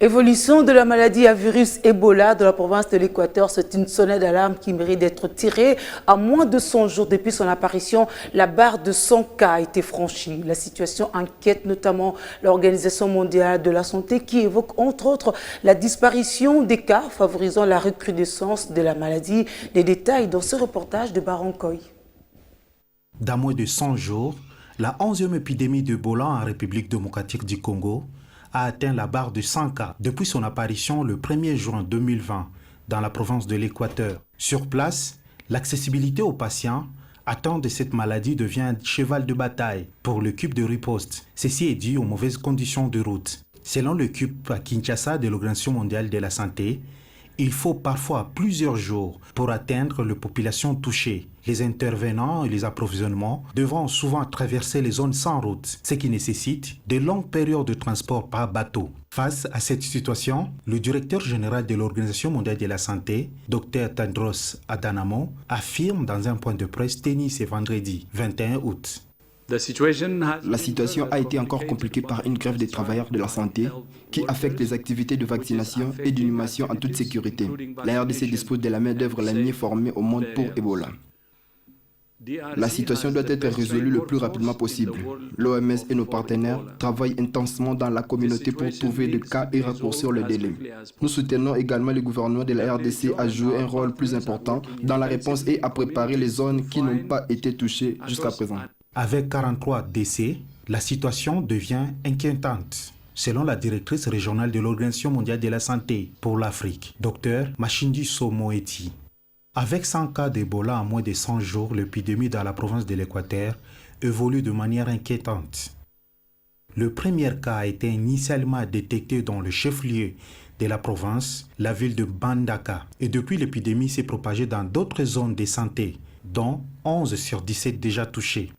Évolution de la maladie à virus Ebola dans la province de l'Équateur, c'est une sonnette d'alarme qui mérite d'être tirée. À moins de 100 jours depuis son apparition, la barre de 100 cas a été franchie. La situation inquiète notamment l'Organisation mondiale de la santé qui évoque entre autres la disparition des cas favorisant la recrudescence de la maladie. Les détails dans ce reportage de Baron Koy. Dans moins de 100 jours, la 11e épidémie d'Ebola en République démocratique du Congo a atteint la barre de 100 cas depuis son apparition le 1er juin 2020 dans la province de l'Équateur. Sur place, l'accessibilité aux patients atteints de cette maladie devient un cheval de bataille pour l'équipe de riposte. Ceci est dû aux mauvaises conditions de route. Selon l'équipe à Kinshasa de l'Organisation mondiale de la santé, il faut parfois plusieurs jours pour atteindre les populations touchées. Les intervenants et les approvisionnements devront souvent traverser les zones sans route, ce qui nécessite de longues périodes de transport par bateau. Face à cette situation, le directeur général de l'Organisation mondiale de la santé, Dr Tedros Adhanom, affirme dans un point de presse tenu ce vendredi 21 août. La situation a été encore compliquée par une grève des travailleurs de la santé qui affecte les activités de vaccination et d'inhumation en toute sécurité. La RDC dispose de la main-d'œuvre la mieux formée au monde pour Ebola. La situation doit être résolue le plus rapidement possible. L'OMS et nos partenaires travaillent intensément dans la communauté pour trouver le cas et raccourcir le délai. Nous soutenons également le gouvernement de la RDC à jouer un rôle plus important dans la réponse et à préparer les zones qui n'ont pas été touchées jusqu'à présent. Avec 43 décès, la situation devient inquiétante. Selon la directrice régionale de l'Organisation mondiale de la santé pour l'Afrique, Dr Machindi Somoeti. Avec 100 cas d'Ebola en moins de 100 jours, l'épidémie dans la province de l'Équateur évolue de manière inquiétante. Le premier cas a été initialement détecté dans le chef-lieu de la province, la ville de Bandaka, et depuis l'épidémie s'est propagée dans d'autres zones de santé, dont 11 sur 17 déjà touchées.